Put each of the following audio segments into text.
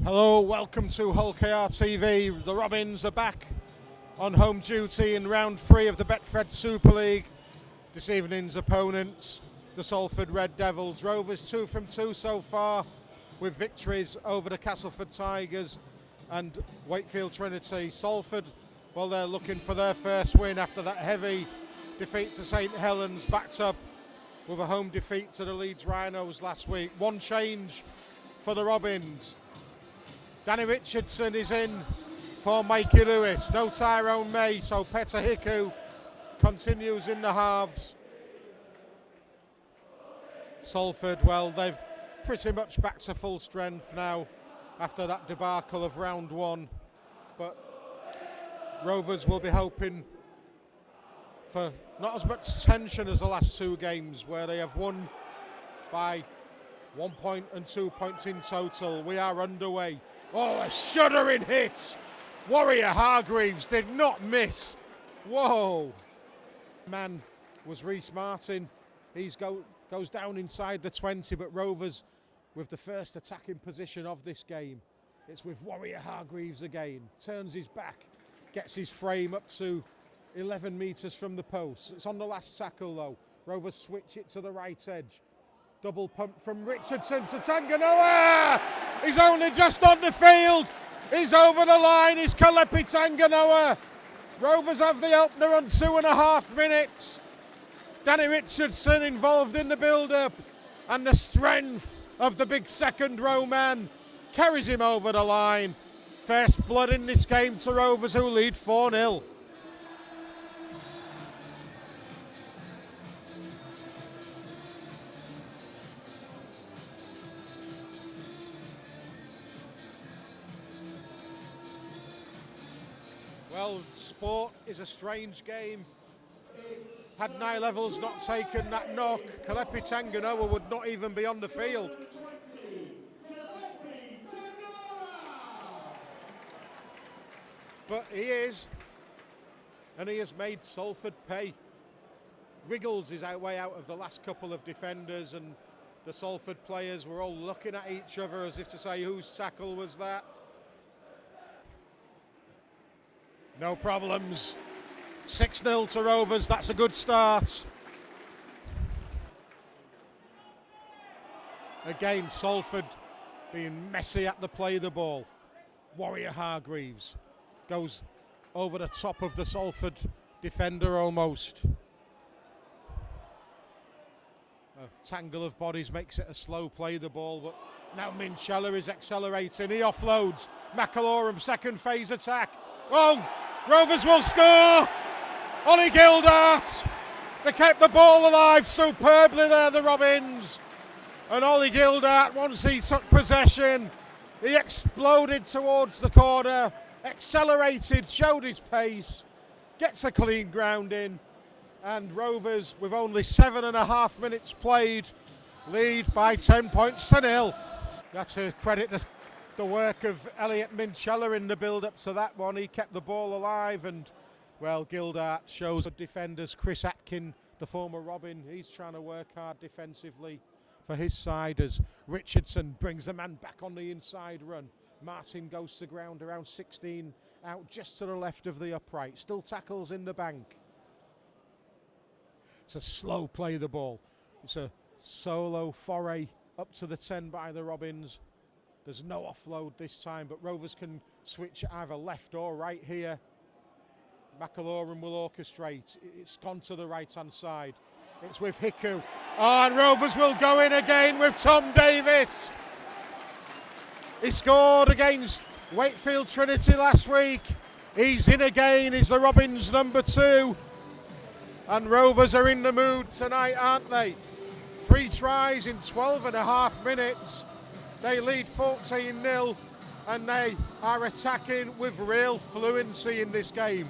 Hello, welcome to Hull KR TV. The Robins are back on home duty in round 3 of the Betfred Super League. This evening's opponents, the Salford Red Devils. Rovers 2 from 2 so far, with victories over the Castleford Tigers and Wakefield Trinity. Salford, well, they're looking for their first win after that heavy defeat to St Helens, backed up with a home defeat to the Leeds Rhinos last week. One change for the Robins. Danny Richardson is in for Mikey Lewis. No Tyrone May, so Peta Hiku continues in the halves. Salford, well, they've pretty much back to full strength now after that debacle of round 1. But Rovers will be hoping for not as much tension as the last 2 games, where they have won by 1 point and 2 points in total. We are underway. Oh, a shuddering hit! Warea-Hargreaves did not miss. Whoa! Man was Rhyse Martin. He goes down inside the 20, but Rovers with the first attacking position of this game. It's with Warea-Hargreaves again. Turns his back, gets his frame up to 11 metres from the post. It's on the last tackle though. Rovers switch it to the right edge. Double pump from Richardson to Tanganoa. He's only just on the field. He's over the line. He's Kalepi Tanganoa. Rovers have the opener on 2.5 minutes. Danny Richardson involved in the build-up, and the strength of the big second row man carries him over the line. First blood in this game to Rovers, who lead 4-0. Well, sport is a strange game. Had Nye Levels not taken that knock, Kalepi Tanganoa would not even be on the field. But he is, and he has made Salford pay. Wriggles is way out of the last couple of defenders, and the Salford players were all looking at each other as if to say, whose tackle was that? No problems. 6-0 to Rovers, that's a good start. Again, Salford being messy at the play of the ball. Warea-Hargreaves goes over the top of the Salford defender almost. A tangle of bodies makes it a slow play of the ball, but now Minchella is accelerating. He offloads. McAlorum, second phase attack. Oh! Rovers will score! Ollie Gildart! They kept the ball alive superbly there, the Robins. And Ollie Gildart, once he took possession, he exploded towards the corner, accelerated, showed his pace, gets a clean ground in, and Rovers, with only 7.5 minutes played, lead by 10 points to 0. That's a credit the work of Elliot Minchella in the build-up to that one. He kept the ball alive, and well, Gildart shows the defenders. Chris Atkin, the former Robin, he's trying to work hard defensively for his side as Richardson brings the man back on the inside run. Martin goes to ground around 16, out just to the left of the upright. Still tackles in the bank. It's a slow play of the ball. It's a solo foray up to the 10 by the Robins. There's no offload this time, but Rovers can switch either left or right here. McAlorum will orchestrate. It's gone to the right-hand side. It's with Hiku. Oh, and Rovers will go in again with Tom Davis. He scored against Wakefield Trinity last week. He's in again. He's the Robins' number 2. And Rovers are in the mood tonight, aren't they? 3 tries in 12.5 minutes. They lead 14-0, and they are attacking with real fluency in this game.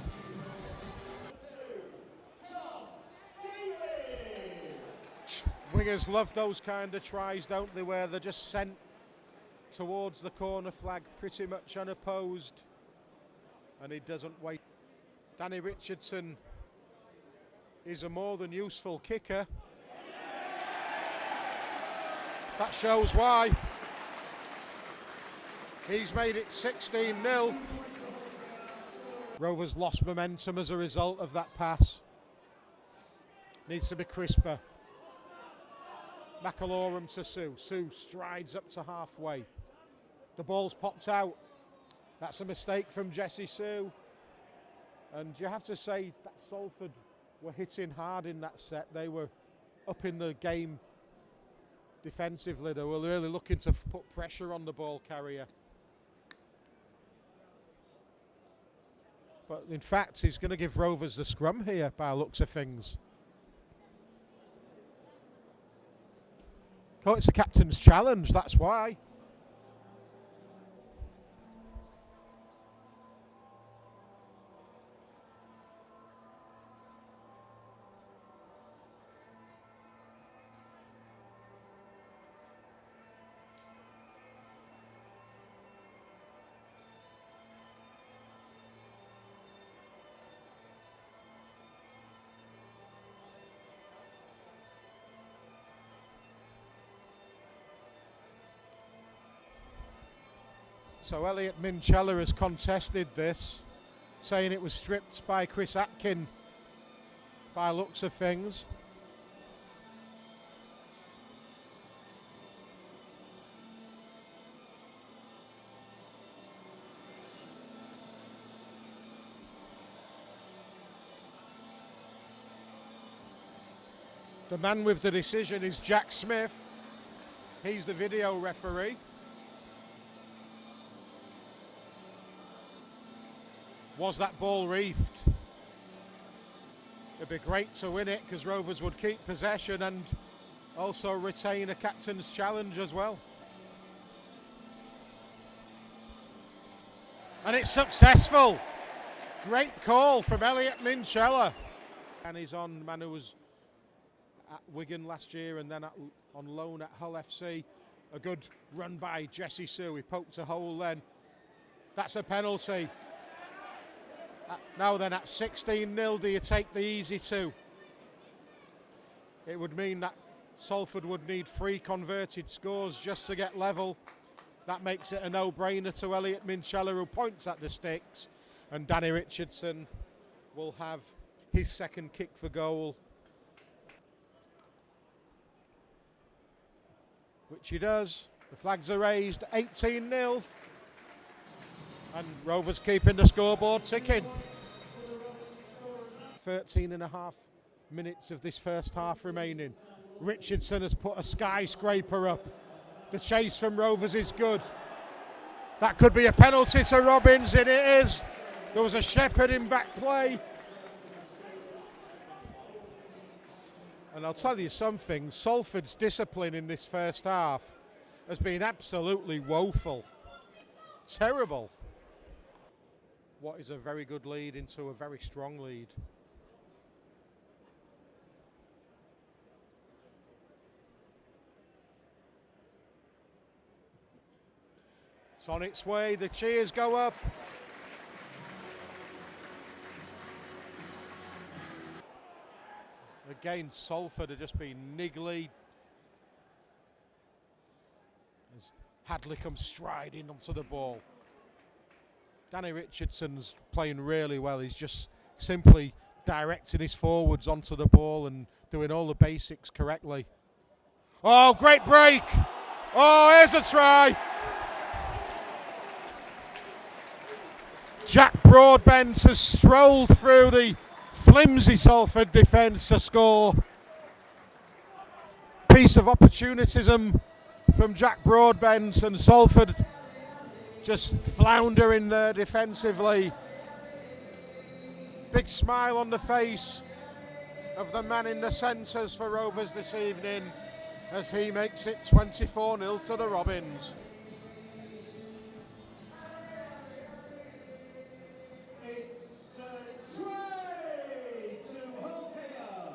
Wingers love those kind of tries, don't they, where they're just sent towards the corner flag pretty much unopposed, and he doesn't wait. Danny Richardson is a more than useful kicker. That shows why. He's made it 16-0. Rovers lost momentum as a result of that pass. Needs to be crisper. McAlorum to Sue. Sue strides up to halfway. The ball's popped out. That's a mistake from Jessie Sue. And you have to say that Salford were hitting hard in that set. They were up in the game defensively. They were really looking to put pressure on the ball carrier. But in fact, he's going to give Rovers the scrum here by the looks of things. Oh, it's a captain's challenge, that's why. So Elliot Minchella has contested this, saying it was stripped by Chris Atkin by looks of things. The man with the decision is Jack Smith. He's the video referee. Was that ball reefed? It'd be great to win it because Rovers would keep possession and also retain a captain's challenge as well. And it's successful. Great call from Elliot Minchella. And he's on the man who was at Wigan last year and then on loan at Hull FC. A good run by Jessie Sue. He poked a hole then. That's a penalty. Now then, at 16-0, do you take the easy two? It would mean that Salford would need 3 converted scores just to get level. That makes it a no-brainer to Elliot Minchella, who points at the sticks, and Danny Richardson will have his second kick for goal, which he does. The flags are raised, 18-0. And Rovers keeping the scoreboard ticking. 13.5 minutes of this first half remaining. Richardson has put a skyscraper up. The chase from Rovers is good. That could be a penalty to Robbins, and it is. There was a Shepherd in back play. And I'll tell you something, Salford's discipline in this first half has been absolutely woeful. Terrible. What is a very good lead into a very strong lead. It's on its way, the cheers go up. Again, Salford have just been niggly. As Hadley comes striding onto the ball. Danny Richardson's playing really well. He's just simply directing his forwards onto the ball and doing all the basics correctly. Oh, great break. Oh, here's a try. Jack Broadbent has strolled through the flimsy Salford defence to score. Piece of opportunism from Jack Broadbent, and Salford just floundering there defensively. Big smile on the face of the man in the centres for Rovers this evening as he makes it 24-0 to the Robins. It's Trey to Holkea,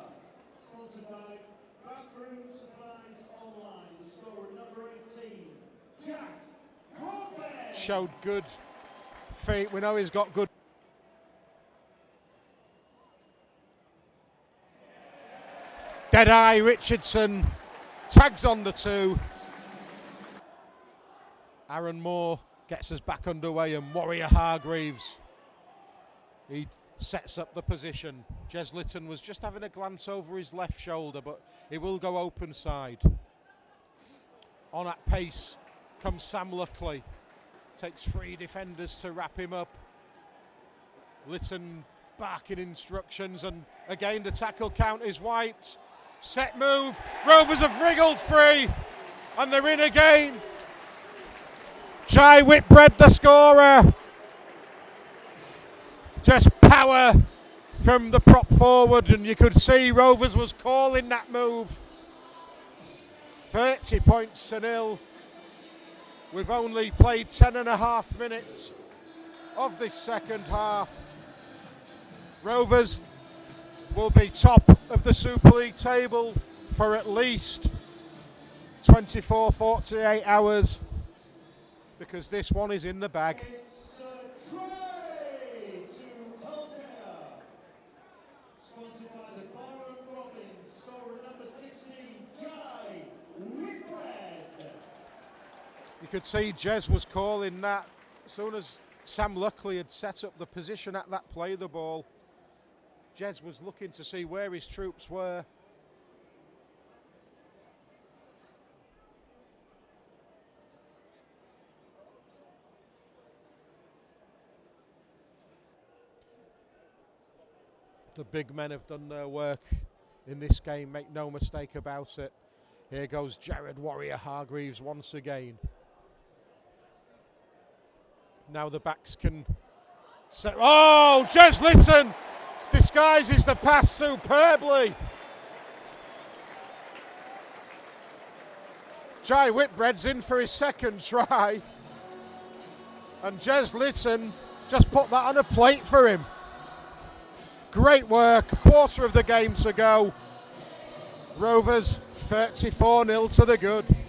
sponsored by Backroom Supplies Online. The scorer number 18, Jack Broadbent. Showed good feet. We know he's got good. Deadeye Richardson tags on the 2. Aaron Moore gets us back underway, and Warea-Hargreaves, he sets up the position. Jez Litten was just having a glance over his left shoulder, but he will go open side. On at pace comes Sam Luckley. Takes 3 defenders to wrap him up. Litten barking instructions, and again the tackle count is White. Set move, Rovers have wriggled free, and they're in again. Jai Whitbread the scorer. Just power from the prop forward, and you could see Rovers was calling that move. 30 points to 0. We've only played 10.5 minutes of this second half. Rovers will be top of the Super League table for at least 24-48 hours, because this one is in the bag. It's a tray to Hulker. Sponsored by the Bar and Robins, scorer number 16, Jai Whitbread. You could see Jez was calling that as soon as Sam Luckley had set up the position at that play the ball. Jez was looking to see where his troops were. The big men have done their work in this game, make no mistake about it. Here goes Jared Warea-Hargreaves once again. Now the backs can set. Oh, Jez Litten disguises the pass superbly. Jai Whitbread's in for his second try, and Jez Litten just put that on a plate for him. Great work, a quarter of the game to go. Rovers 34-0 to the good. Sponsored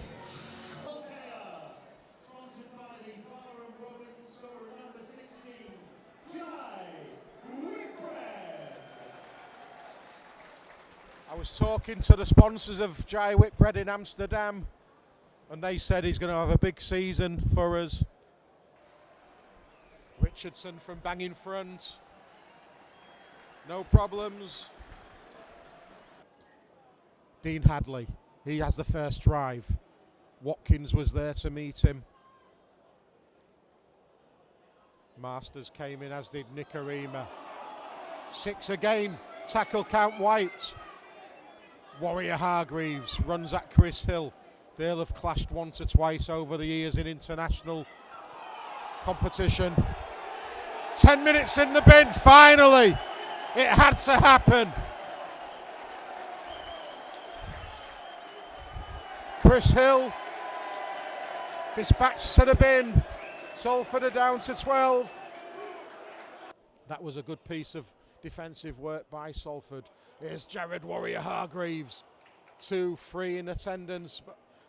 by the Bar and Robins, scorer number 16, Jai Whitbread. I was talking to the sponsors of Jai Whitbread in Amsterdam, and they said he's going to have a big season for us. Richardson from bang in front. No problems. Dean Hadley, he has the first drive. Watkins was there to meet him. Masters came in, as did Nicarima. 6 again, tackle count White. Warea-Hargreaves runs at Chris Hill. They'll have clashed once or twice over the years in international competition. 10 minutes in the bin, finally. It had to happen. Chris Hill dispatched to the bin. Salford are down to 12. That was a good piece of defensive work by Salford. Here's Jared Warea-Hargreaves. 2-3 in attendance.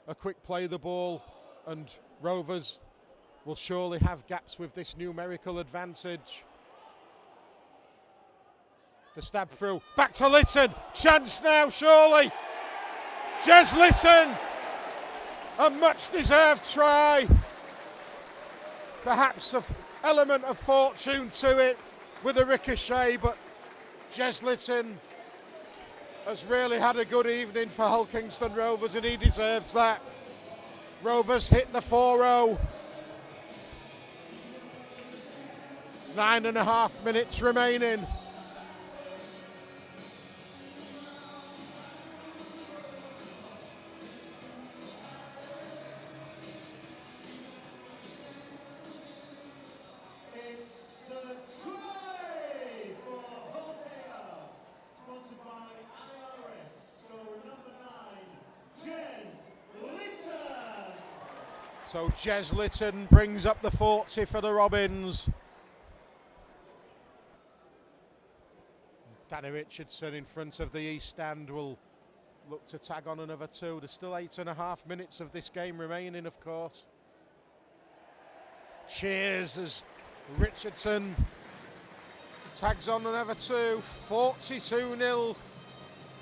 A quick play the ball, and Rovers will surely have gaps with this numerical advantage. The stab through, back to Litten, chance now surely. Jez Litten, a much deserved try. Perhaps an element of fortune to it with a ricochet, but Jez Litten has really had a good evening for Hull Kingston Rovers, and he deserves that. Rovers hit the 4-0. 9.5 minutes remaining. It's a try for Hulker. Sponsored by IRS, scorer number 9, Jez Litten. So Jez Litten brings up the 40 for the Robins. Danny Richardson in front of the East Stand will look to tag on another 2. There's still 8.5 minutes of this game remaining, of course. Cheers as Richardson tags on another 2. 42-0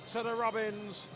to the Robins.